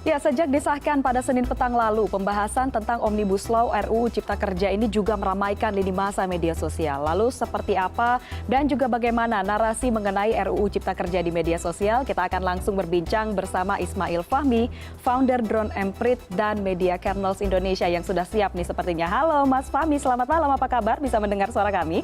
Ya, sejak disahkan pada Senin petang lalu, pembahasan tentang Omnibus Law RUU Cipta Kerja ini juga meramaikan lini masa media sosial. Lalu seperti apa dan juga bagaimana narasi mengenai RUU Cipta Kerja di media sosial? Kita akan langsung berbincang bersama Ismail Fahmi, founder Drone Emprit dan Media Kernels Indonesia yang sudah siap nih sepertinya. Halo Mas Fahmi, selamat malam, apa kabar? Bisa mendengar suara kami?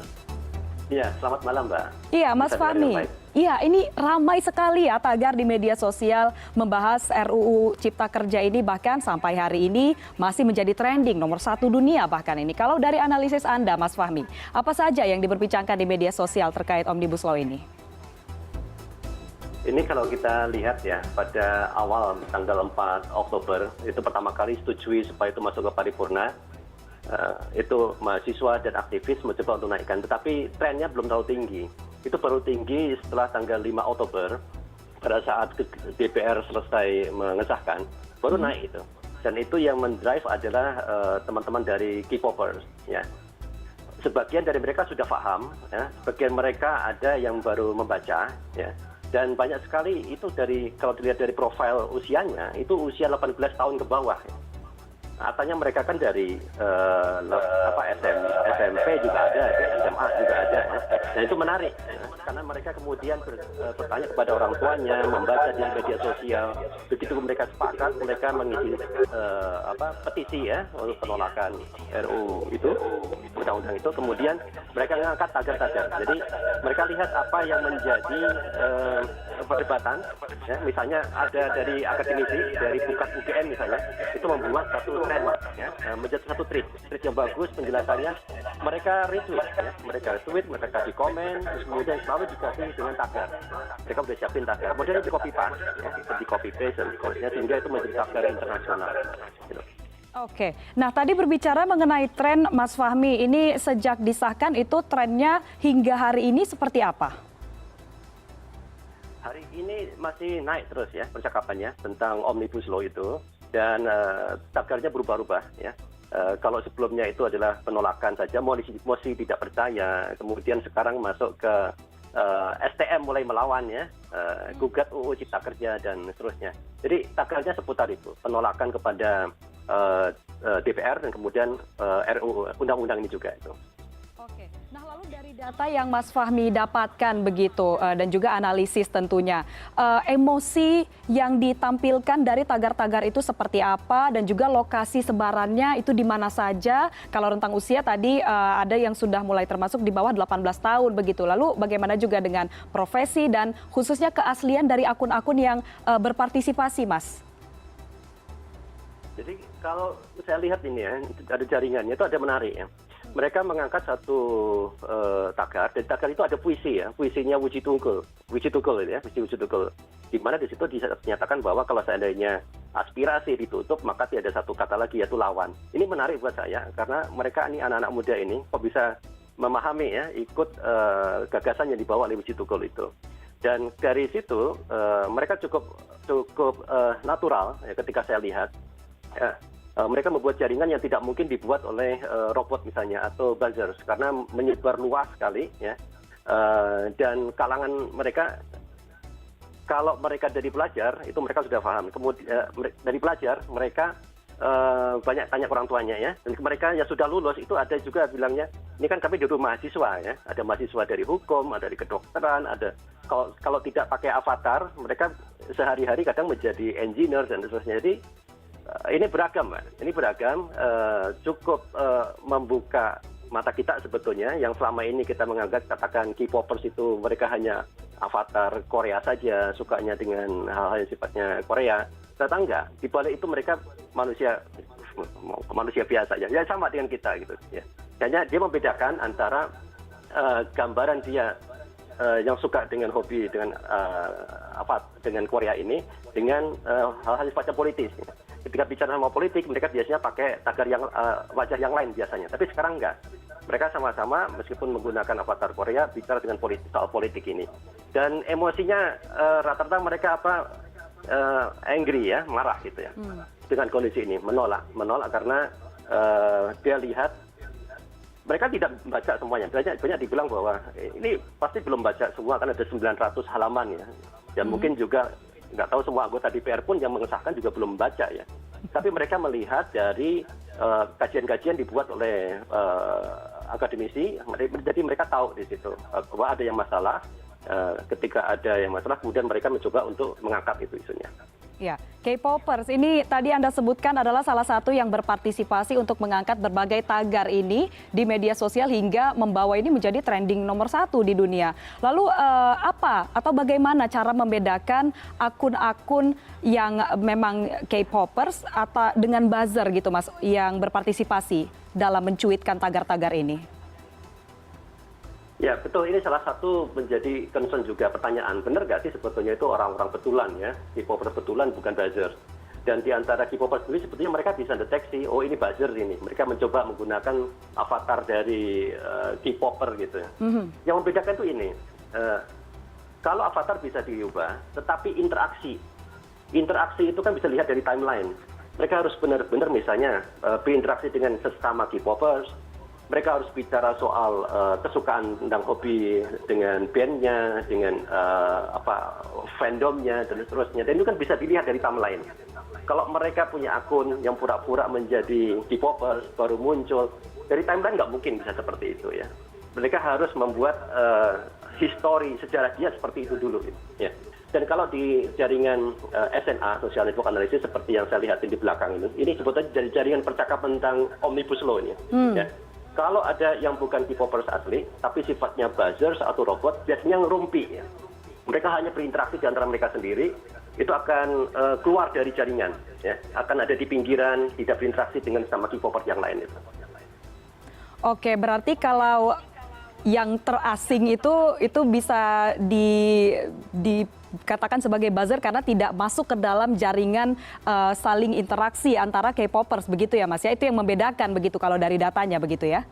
Iya, selamat malam Mbak. Iya, Mas Fahmi. Iya, ini ramai sekali ya tagar di media sosial membahas RUU Cipta Kerja ini, bahkan sampai hari ini masih menjadi trending nomor 1 dunia bahkan ini. Kalau dari analisis Anda, Mas Fahmi, apa saja yang diperbincangkan di media sosial terkait Omnibus Law ini? Ini kalau kita lihat ya, pada awal tanggal 4 Oktober, itu pertama kali setujui supaya itu masuk ke paripurna. Itu mahasiswa dan aktivis mencoba untuk naikkan, tetapi trennya belum terlalu tinggi. Itu baru tinggi setelah tanggal 5 Oktober, pada saat DPR selesai mengesahkan, baru naik itu. Dan itu yang mendrive adalah teman-teman dari K-popers. Ya. Sebagian dari mereka sudah paham, ya. Sebagian mereka ada yang baru membaca, ya. Dan banyak sekali itu kalau dilihat dari profil usianya, itu usia 18 tahun ke bawah. Ya. Artinya mereka kan dari SMP juga ada, SMA juga ada, ya. Dan itu menarik, ya. Karena mereka kemudian bertanya kepada orang tuanya, membaca di media sosial. Begitu mereka sepakat, mereka mengisi petisi ya untuk penolakan RUU itu, undang-undang itu. Kemudian mereka mengangkat tagar-tagar. Jadi mereka lihat apa yang menjadi perdebatan. Ya, misalnya ada dari akademisi, dari Bukat UGM misalnya, itu membuat satu tren, ya, menjadi satu tweet yang bagus penjelasannya. Mereka retweet, ya, mereka kasih komen, terus kemudian selalu dikasih dengan tagar. Mereka udah siapin tagar, kemudian di copy paste, ya, di copy paste dan seterusnya, sehingga itu menjadi tagar internasional. Gitu. Oke, nah tadi berbicara mengenai tren Mas Fahmi, ini sejak disahkan itu trennya hingga hari ini seperti apa? Hari ini masih naik terus ya percakapannya tentang Omnibus Law itu, dan tagarnya berubah-ubah ya. Kalau sebelumnya itu adalah penolakan saja, mosi tidak percaya, kemudian sekarang masuk ke STM mulai melawan ya, gugat UU Cipta Kerja dan seterusnya. Jadi tagarnya seputar itu, penolakan kepada DPR dan kemudian RUU undang-undang ini juga itu. Oke, nah lalu dari data yang Mas Fahmi dapatkan begitu dan juga analisis tentunya, emosi yang ditampilkan dari tagar-tagar itu seperti apa dan juga lokasi sebarannya itu di mana saja? Kalau rentang usia tadi ada yang sudah mulai termasuk di bawah 18 tahun begitu. Lalu bagaimana juga dengan profesi dan khususnya keaslian dari akun-akun yang berpartisipasi, Mas? Jadi kalau saya lihat ini ya, ada jaringannya itu ada menarik ya. Mereka mengangkat satu tagar, dan tagar itu ada puisi ya, puisinya Wiji Tunggul ya, Wiji Tunggul. Di mana di situ dinyatakan bahwa kalau seandainya aspirasi ditutup, maka tidak ada satu kata lagi yaitu lawan. Ini menarik buat saya karena mereka ini anak-anak muda ini kok bisa memahami ya, ikut gagasan yang dibawa oleh Wiji Tunggul itu. Dan dari situ mereka cukup natural ya, ketika saya lihat. Ya, mereka membuat jaringan yang tidak mungkin dibuat oleh robot misalnya atau buzzers karena menyebar luas sekali ya, dan kalangan mereka, kalau mereka dari pelajar itu mereka sudah paham, kemudian dari pelajar mereka banyak tanya ke orang tuanya ya, dan mereka yang sudah lulus itu ada juga bilangnya ini kan kami dulu mahasiswa ya, ada mahasiswa dari hukum, ada dari kedokteran, ada kalau tidak pakai avatar mereka sehari-hari kadang menjadi engineer dan seterusnya. Jadi ini beragam, Mbak. Ini beragam, cukup membuka mata kita sebetulnya. Yang selama ini kita menganggap katakan K-popers itu mereka hanya avatar Korea saja, sukanya dengan hal-hal yang sifatnya Korea. Ternyata enggak. Di balik itu mereka manusia biasa ya, sama dengan kita gitu. Ya. Hanya dia membedakan antara gambaran dia yang suka dengan hobi dengan Korea ini dengan hal-hal sifatnya politis. Ya. Ketika bicara sama politik, mereka biasanya pakai tagar yang wajah yang lain biasanya. Tapi sekarang enggak. Mereka sama-sama meskipun menggunakan avatar Korea bicara dengan soal politik ini. Dan emosinya rata-rata mereka angry ya, marah gitu ya. Dengan kondisi ini, menolak karena dia lihat mereka tidak membaca semuanya. Banyak dibilang bahwa ini pasti belum baca semua, kan ada 900 halaman ya. Dan mungkin juga nggak tahu semua anggota DPR pun yang mengesahkan juga belum membaca ya. Tapi mereka melihat dari kajian-kajian dibuat oleh akademisi, jadi mereka tahu di situ bahwa ada yang masalah. Ketika ada yang masalah, kemudian mereka mencoba untuk mengangkat itu isunya. Ya, K-popers ini tadi Anda sebutkan adalah salah satu yang berpartisipasi untuk mengangkat berbagai tagar ini di media sosial hingga membawa ini menjadi trending nomor 1 di dunia. Lalu apa atau bagaimana cara membedakan akun-akun yang memang K-popers atau dengan buzzer gitu Mas yang berpartisipasi dalam mencuitkan tagar-tagar ini? Ya betul, ini salah satu menjadi concern juga pertanyaan. Benar nggak sih sebetulnya itu orang-orang betulan ya, K-popers betulan bukan buzzer. Dan di antara K-popers sendiri sebetulnya mereka bisa deteksi, oh ini buzzer ini. Mereka mencoba menggunakan avatar dari K-popper gitu. Yang membedakan itu ini, kalau avatar bisa diubah, tetapi interaksi itu kan bisa dilihat dari timeline. Mereka harus benar-benar misalnya berinteraksi dengan sesama K-popers. Mereka harus bicara soal kesukaan tentang hobi dengan bandnya, dengan fandomnya dan seterusnya. Dan itu kan bisa dilihat dari timeline. Kalau mereka punya akun yang pura-pura menjadi K-popers baru muncul, dari timeline nggak mungkin bisa seperti itu ya. Mereka harus membuat histori sejarah dia seperti itu dulu. Ya. Dan kalau di jaringan SNA, Social Network Analysis, seperti yang saya lihat di belakang ini sebetulnya dari jaringan percakapan tentang Omnibus Law ini. Ya. Kalau ada yang bukan K-popers asli, tapi sifatnya buzzers atau robot, biasanya ngerumpi. Ya. Mereka hanya berinteraksi di antara mereka sendiri, itu akan keluar dari jaringan. Ya. Akan ada di pinggiran, tidak berinteraksi dengan sama K-popers yang lain. Itu. Oke, berarti kalau yang terasing itu bisa dikatakan sebagai buzzer karena tidak masuk ke dalam jaringan saling interaksi antara K-popers begitu ya Mas ya, itu yang membedakan begitu kalau dari datanya begitu ya?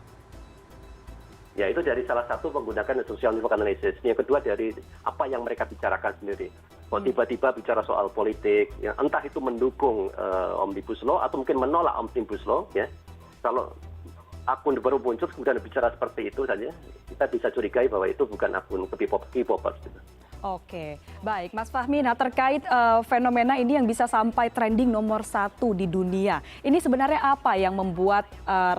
Ya itu dari salah satu menggunakan social network analysis. Yang kedua dari apa yang mereka bicarakan sendiri. Kalau tiba-tiba bicara soal politik, ya, entah itu mendukung Omnibus Law atau mungkin menolak Omnibus Law, ya. Kalau akun baru muncul kemudian bicara seperti itu saja, kita bisa curigai bahwa itu bukan akun K-popers. Gitu. Oke, baik Mas Fahmi, nah terkait fenomena ini yang bisa sampai trending nomor 1 di dunia. Ini sebenarnya apa yang membuat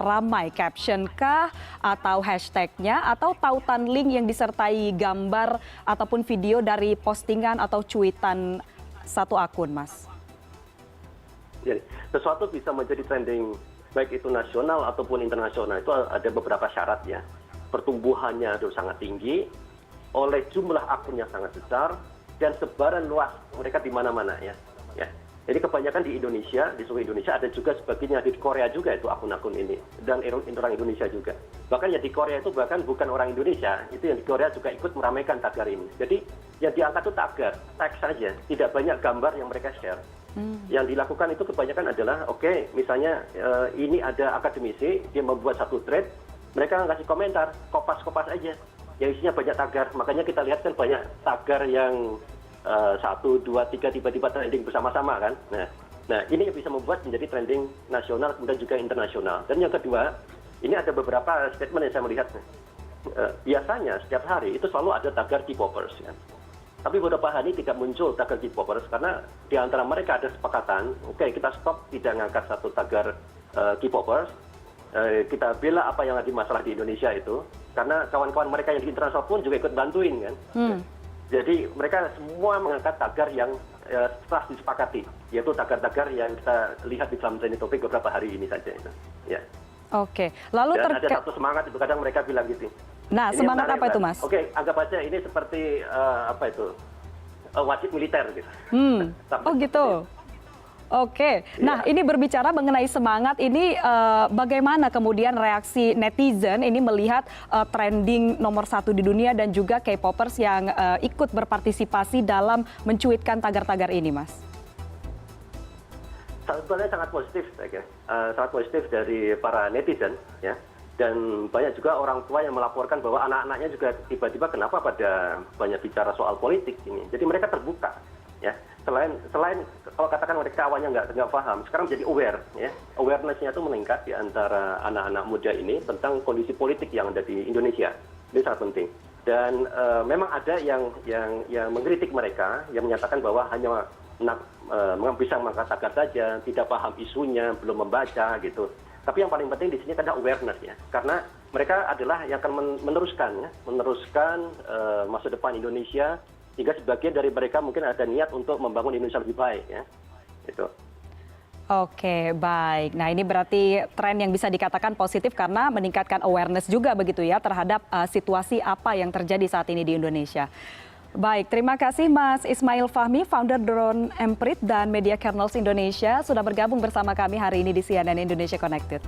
ramai, caption kah atau hashtagnya atau tautan link yang disertai gambar ataupun video dari postingan atau cuitan satu akun Mas? Jadi, sesuatu bisa menjadi trending baik itu nasional ataupun internasional itu ada beberapa syarat ya. Pertumbuhannya itu sangat tinggi, oleh jumlah akunnya sangat besar dan sebaran luas mereka di mana-mana ya. Jadi kebanyakan di Indonesia, di seluruh Indonesia, ada juga sebagiannya di Korea juga itu akun-akun ini dan orang Indonesia juga. Bahkan yang di Korea itu bahkan bukan orang Indonesia, itu yang di Korea juga ikut meramaikan tagar ini. Jadi yang diangkat itu tagar, teks saja, tidak banyak gambar yang mereka share. Yang dilakukan itu kebanyakan adalah, oke, misalnya ini ada akademisi, dia membuat satu thread, mereka ngasih komentar, kopas-kopas aja. Yang isinya banyak tagar, makanya kita lihat kan banyak tagar yang 1, 2, 3 tiba-tiba trending bersama-sama kan. Nah ini yang bisa membuat menjadi trending nasional kemudian juga internasional. Dan yang kedua, ini ada beberapa statement yang saya melihat. Biasanya setiap hari itu selalu ada tagar K-popers. Kan. Tapi beberapa hari tidak muncul tagar K-popers karena di antara mereka ada sepakatan, oke, kita stop tidak ngangkat satu tagar K-popers, kita bela apa yang ada masalah di Indonesia itu, karena kawan-kawan mereka yang di internasional pun juga ikut bantuin kan. Jadi mereka semua mengangkat tagar yang telah disepakati, yaitu tagar-tagar yang kita lihat di dalam trending topik beberapa hari ini saja. Itu. Ya. Oke, lalu dan ada satu semangat itu kadang mereka bilang gitu. Nah, ini semangat apa itu Mas? Oke, anggap aja ini seperti wajib militer gitu. Oh gitu. Oke, nah ini berbicara mengenai semangat ini bagaimana kemudian reaksi netizen ini melihat trending nomor 1 di dunia dan juga K-popers yang ikut berpartisipasi dalam mencuitkan tagar-tagar ini, Mas? Sebenarnya sangat positif, saya kira. Sangat positif dari para netizen, ya. Dan banyak juga orang tua yang melaporkan bahwa anak-anaknya juga tiba-tiba kenapa pada banyak bicara soal politik ini. Jadi mereka terbuka, ya. Selain kalau katakan mereka awalnya nggak paham, sekarang jadi aware, ya. Awareness-nya itu meningkat di antara anak-anak muda ini tentang kondisi politik yang ada di Indonesia. Ini sangat penting. Dan memang ada yang mengkritik mereka, yang menyatakan bahwa hanya bisa mengangkat tagar saja, tidak paham isunya, belum membaca gitu. Tapi yang paling penting di sini adalah awareness ya, karena mereka adalah yang akan meneruskan masa depan Indonesia, sehingga sebagian dari mereka mungkin ada niat untuk membangun Indonesia lebih baik ya. Gitu. Oke, baik. Nah, ini berarti tren yang bisa dikatakan positif karena meningkatkan awareness juga begitu ya terhadap situasi apa yang terjadi saat ini di Indonesia. Baik, terima kasih Mas Ismail Fahmi, founder Drone Emprit dan Media Kernels Indonesia sudah bergabung bersama kami hari ini di CNN Indonesia Connected.